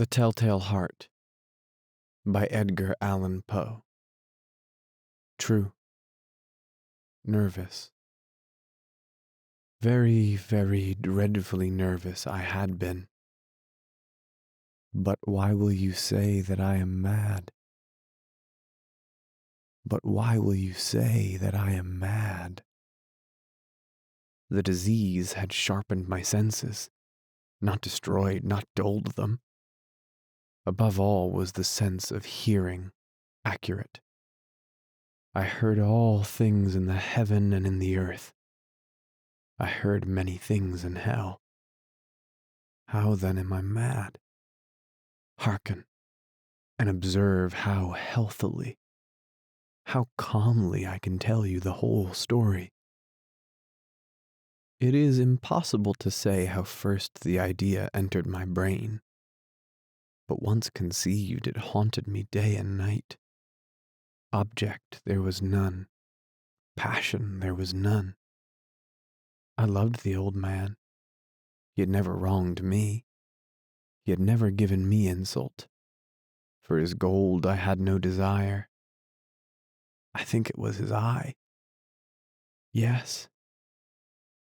The Telltale Heart by Edgar Allan Poe. True. Nervous. Very, very dreadfully nervous I had been. But why will you say that I am mad? But why will you say that I am mad? The disease had sharpened my senses, not destroyed, not dulled them. Above all was the sense of hearing accurate. I heard all things in the heaven and in the earth. I heard many things in hell. How then am I mad? Hearken, and observe how healthily, how calmly I can tell you the whole story. It is impossible to say how first the idea entered my brain, but once conceived it haunted me day and night. Object there was none, passion there was none. I loved the old man. He had never wronged me. He had never given me insult. For his gold I had no desire. I think it was his eye. Yes,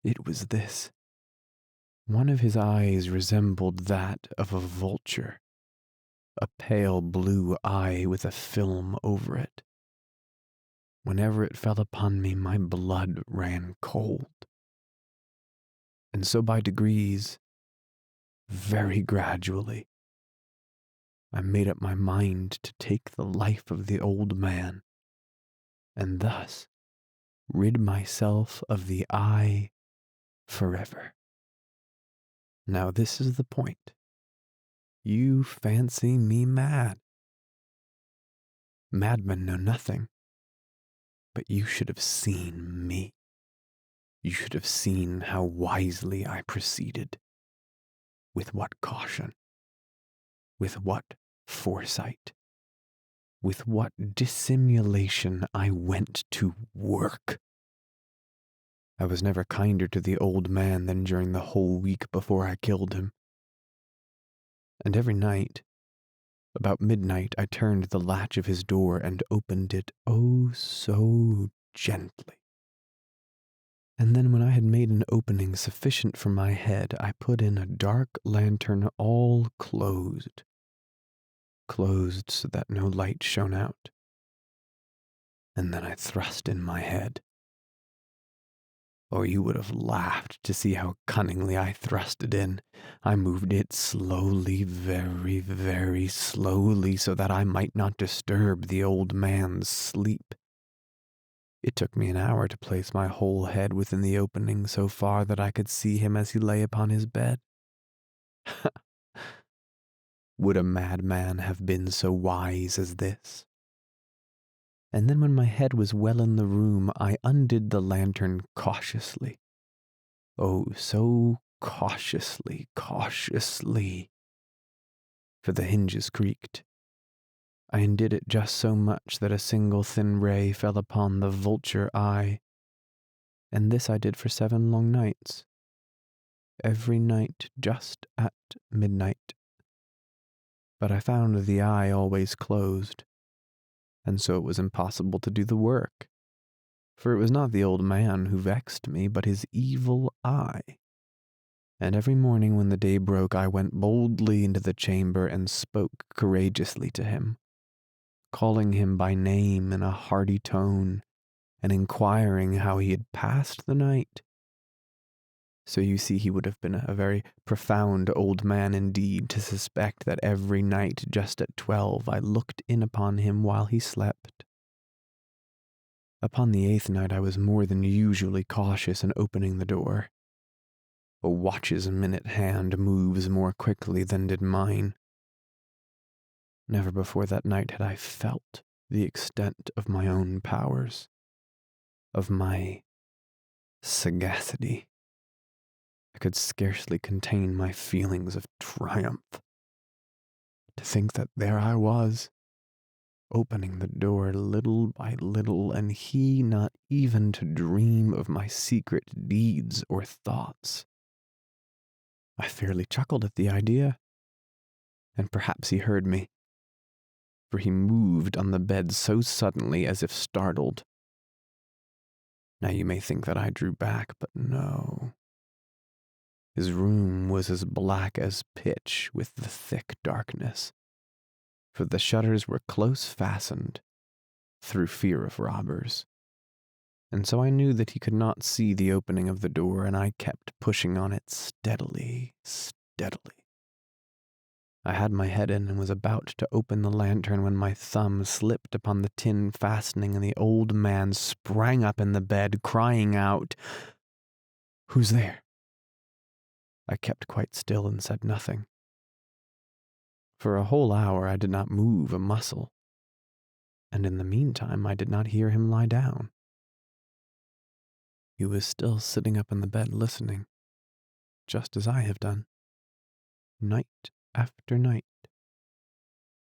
it was this. One of his eyes resembled that of a vulture, a pale blue eye with a film over it. Whenever it fell upon me, my blood ran cold. And so by degrees, very gradually, I made up my mind to take the life of the old man, and thus rid myself of the eye forever. Now this is the point. You fancy me mad. Madmen know nothing, but you should have seen me. You should have seen how wisely I proceeded, with what caution, with what foresight, with what dissimulation I went to work. I was never kinder to the old man than during the whole week before I killed him. And every night, about midnight, I turned the latch of his door and opened it oh so gently. And then when I had made an opening sufficient for my head, I put in a dark lantern all closed so that no light shone out. And then I thrust in my head. Oh, you would have laughed to see how cunningly I thrust it in. I moved it slowly, very, very slowly, so that I might not disturb the old man's sleep. It took me an hour to place my whole head within the opening so far that I could see him as he lay upon his bed. Would a madman have been so wise as this? And then when my head was well in the room, I undid the lantern cautiously. Oh, so cautiously, for the hinges creaked. I undid it just so much that a single thin ray fell upon the vulture eye, and this I did for 7 long nights, every night just at midnight. But I found the eye always closed, and so it was impossible to do the work, for it was not the old man who vexed me, but his evil eye. And every morning when the day broke, I went boldly into the chamber and spoke courageously to him, calling him by name in a hearty tone, and inquiring how he had passed the night. So you see he would have been a very profound old man indeed to suspect that every night just at 12 I looked in upon him while he slept. Upon the 8th night I was more than usually cautious in opening the door. A watch's minute hand moves more quickly than did mine. Never before that night had I felt the extent of my own powers, of my sagacity. I could scarcely contain my feelings of triumph. To think that there I was, opening the door little by little, and he not even to dream of my secret deeds or thoughts. I fairly chuckled at the idea. and perhaps he heard me, for he moved on the bed so suddenly as if startled. Now you may think that I drew back, but no. His room was as black as pitch with the thick darkness, for the shutters were close fastened through fear of robbers. And so I knew that he could not see the opening of the door, and I kept pushing on it steadily. I had my head in and was about to open the lantern when my thumb slipped upon the tin fastening, and the old man sprang up in the bed, crying out, "Who's there?" I kept quite still and said nothing. For a whole hour I did not move a muscle, and in the meantime I did not hear him lie down. He was still sitting up in the bed listening, just as I have done, night after night,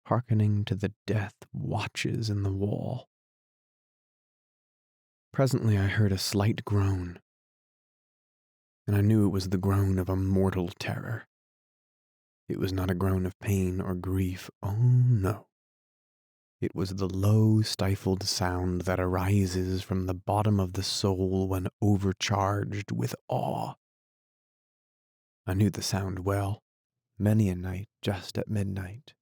hearkening to the death watches in the wall. Presently I heard a slight groan, and I knew it was the groan of a mortal terror. It was not a groan of pain or grief, oh no. It was the low, stifled sound that arises from the bottom of the soul when overcharged with awe. I knew the sound well. Many a night, just at midnight,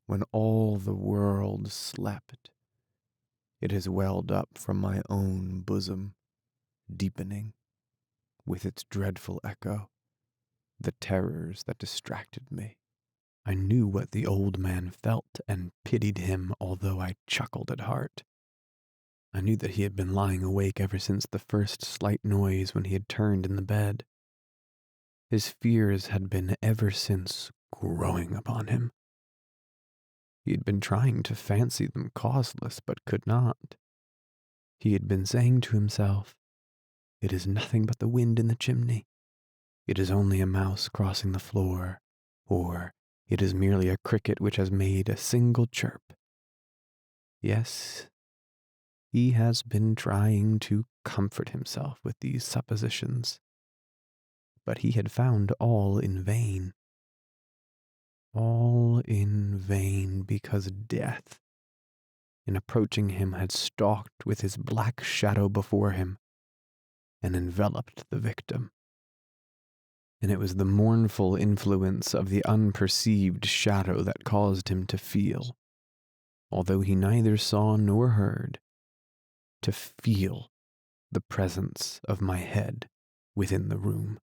when all the world slept, it has welled up from my own bosom, deepening, with its dreadful echo, the terrors that distracted me. I knew what the old man felt and pitied him, although I chuckled at heart. I knew that he had been lying awake ever since the first slight noise when he had turned in the bed. His fears had been ever since growing upon him. He had been trying to fancy them causeless, but could not. He had been saying to himself, "It is nothing but the wind in the chimney. It is only a mouse crossing the floor," or "It is merely a cricket which has made a single chirp." Yes, he has been trying to comfort himself with these suppositions, but he had found all in vain. All in vain, because death, in approaching him, had stalked with his black shadow before him and enveloped the victim. And it was the mournful influence of the unperceived shadow that caused him to feel, although he neither saw nor heard, to feel the presence of my head within the room.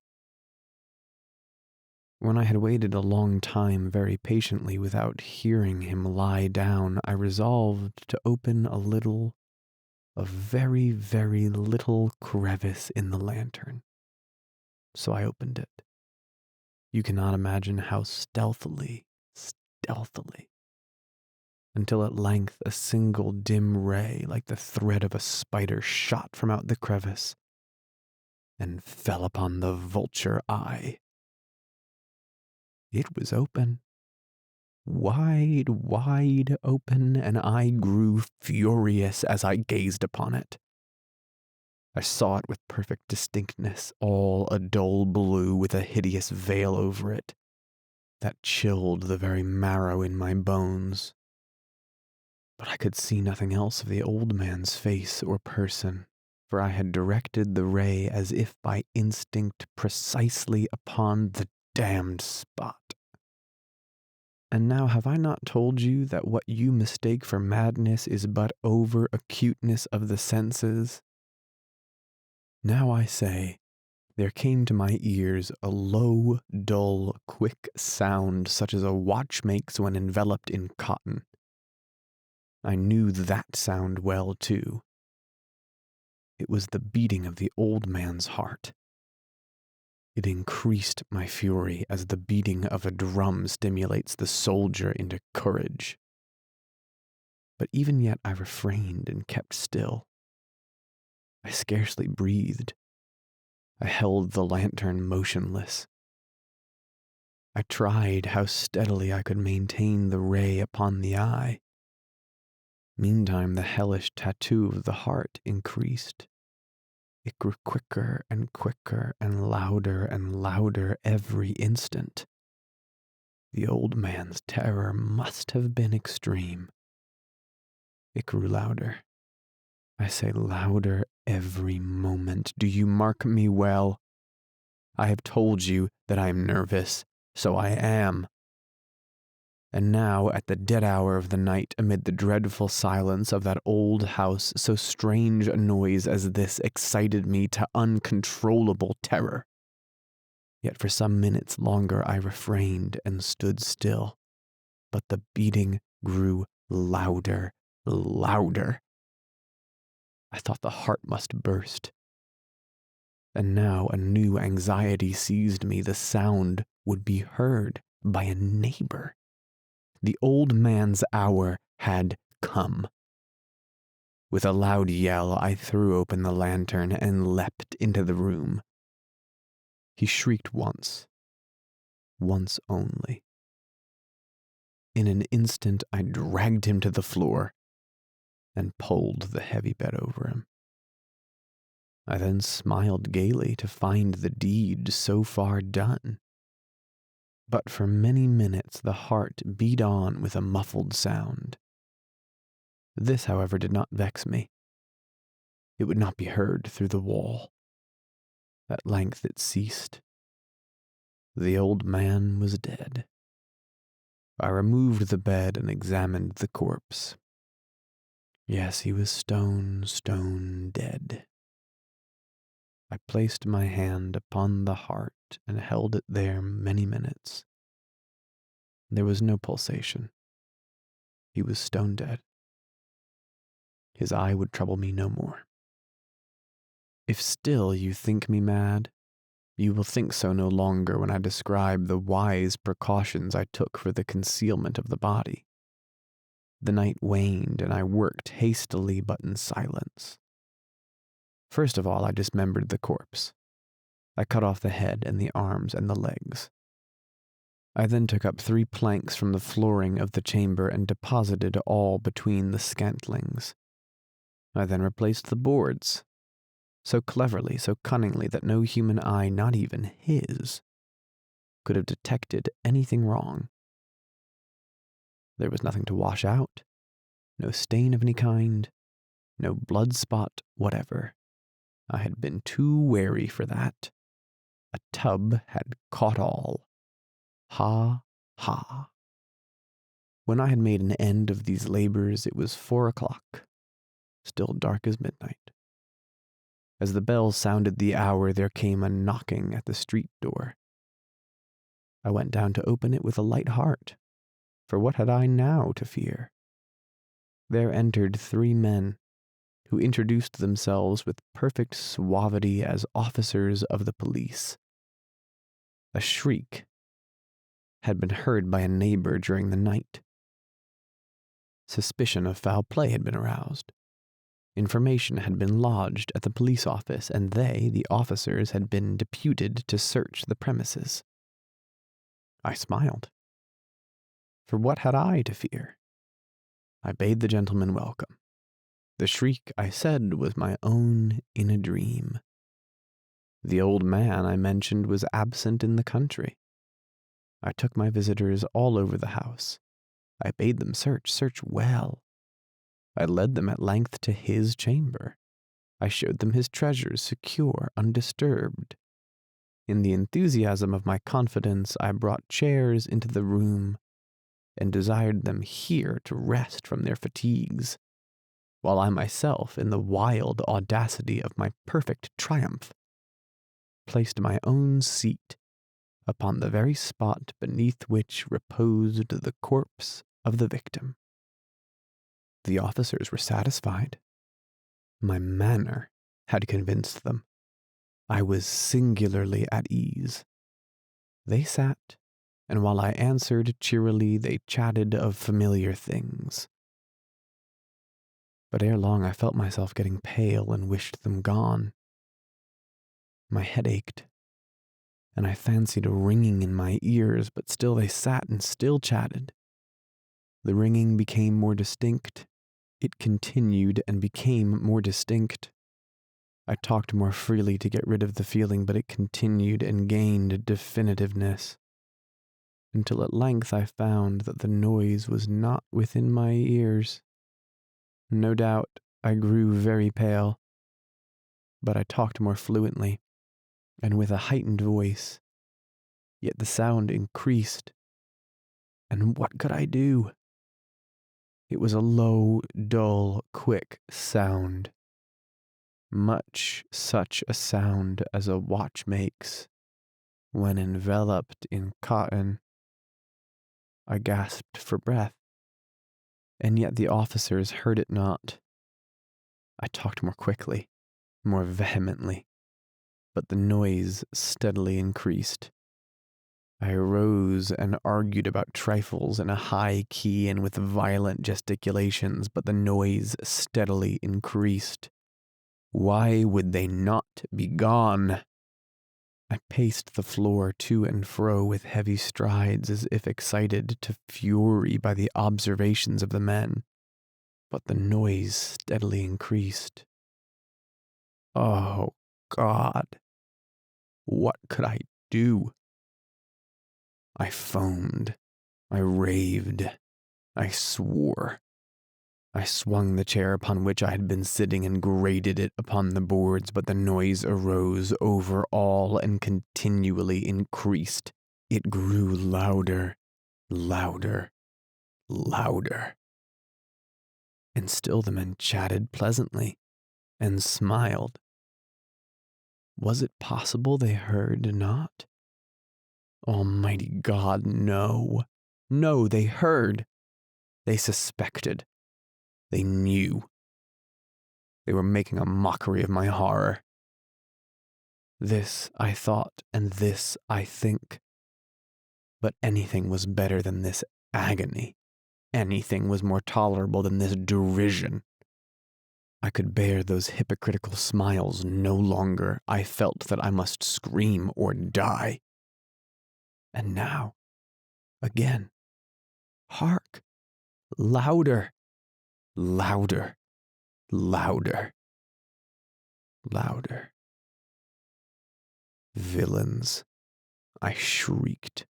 When I had waited a long time very patiently without hearing him lie down, I resolved to open a very, very little crevice in the lantern. So I opened it. You cannot imagine how stealthily, until at length a single dim ray, like the thread of a spider, shot from out the crevice and fell upon the vulture eye. It was open, wide, wide open, and I grew furious as I gazed upon it. I saw it with perfect distinctness, all a dull blue with a hideous veil over it that chilled the very marrow in my bones. But I could see nothing else of the old man's face or person, for I had directed the ray as if by instinct precisely upon the damned spot. And now have I not told you that what you mistake for madness is but over-acuteness of the senses? Now I say, there came to my ears a low, dull, quick sound such as a watch makes when enveloped in cotton. I knew that sound well, too. It was the beating of the old man's heart. It increased my fury as the beating of a drum stimulates the soldier into courage. But even yet I refrained and kept still. I scarcely breathed. I held the lantern motionless. I tried how steadily I could maintain the ray upon the eye. Meantime, the hellish tattoo of the heart increased. It grew quicker and louder every instant. The old man's terror must have been extreme. It grew louder. I say louder every moment. Do you mark me well? I have told you that I am nervous, so I am. And now, at the dead hour of the night, amid the dreadful silence of that old house, so strange a noise as this excited me to uncontrollable terror. Yet for some minutes longer I refrained and stood still, but the beating grew louder, louder. I thought the heart must burst. And now a new anxiety seized me. The sound would be heard by a neighbor. The old man's hour had come. With a loud yell, I threw open the lantern and leapt into the room. He shrieked once only. In an instant, I dragged him to the floor and pulled the heavy bed over him. I then smiled gaily to find the deed so far done. But for many minutes the heart beat on with a muffled sound. This, however, did not vex me. It would not be heard through the wall. At length it ceased. The old man was dead. I removed the bed and examined the corpse. Yes, he was stone dead. I placed my hand upon the heart and held it there many minutes. There was no pulsation. He was stone dead. His eye would trouble me no more. If still you think me mad, you will think so no longer when I describe the wise precautions I took for the concealment of the body. The night waned, and I worked hastily but in silence. First of all, I dismembered the corpse. I cut off the head and the arms and the legs. I then took up 3 planks from the flooring of the chamber and deposited all between the scantlings. I then replaced the boards, so cleverly, so cunningly that no human eye, not even his, could have detected anything wrong. There was nothing to wash out, no stain of any kind, no blood spot whatever. I had been too wary for that. A tub had caught all. Ha, ha. When I had made an end of these labors, it was 4 o'clock, still dark as midnight. As the bell sounded the hour, there came a knocking at the street door. I went down to open it with a light heart, for what had I now to fear? There entered 3 men, who introduced themselves with perfect suavity as officers of the police. A shriek had been heard by a neighbor during the night. Suspicion of foul play had been aroused. Information had been lodged at the police office, and they, the officers, had been deputed to search the premises. I smiled. For what had I to fear? I bade the gentleman welcome. The shriek, I said, was my own in a dream. The old man I mentioned was absent in the country. I took my visitors all over the house. I bade them search well. I led them at length to his chamber. I showed them his treasures secure, undisturbed. In the enthusiasm of my confidence, I brought chairs into the room and desired them here to rest from their fatigues, while I myself, in the wild audacity of my perfect triumph, placed my own seat upon the very spot beneath which reposed the corpse of the victim. The officers were satisfied. My manner had convinced them. I was singularly at ease. They sat, and while I answered cheerily, they chatted of familiar things. But ere long I felt myself getting pale and wished them gone. My head ached, and I fancied a ringing in my ears, but still they sat and still chatted. The ringing became more distinct. It continued and became more distinct. I talked more freely to get rid of the feeling, but it continued and gained definitiveness. until at length I found that the noise was not within my ears. No doubt I grew very pale, but I talked more fluently and with a heightened voice, yet the sound increased. And what could I do? It was a low, dull, quick sound, much such a sound as a watch makes when enveloped in cotton. I gasped for breath, and yet the officers heard it not. I talked more quickly, more vehemently, but the noise steadily increased. I arose and argued about trifles in a high key and with violent gesticulations, but the noise steadily increased. Why would they not be gone? I paced the floor to and fro with heavy strides as if excited to fury by the observations of the men, but the noise steadily increased. Oh, God, what could I do? I foamed, I raved, I swore. I swung the chair upon which I had been sitting and grated it upon the boards, but the noise arose over all and continually increased. It grew louder, louder, louder. And still the men chatted pleasantly and smiled. Was it possible they heard not? Almighty God, no. No, they heard. They suspected. They knew. They were making a mockery of my horror. This I thought, and this I think. But anything was better than this agony. Anything was more tolerable than this derision. I could bear those hypocritical smiles no longer. I felt that I must scream or die. And now, again, hark! Louder! Louder! Louder! Louder! Villains! I shrieked.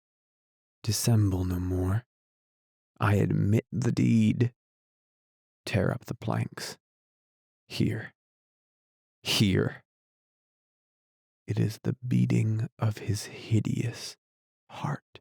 Dissemble no more. I admit the deed. Tear up the planks. Here. Here. It is the beating of his hideous heart.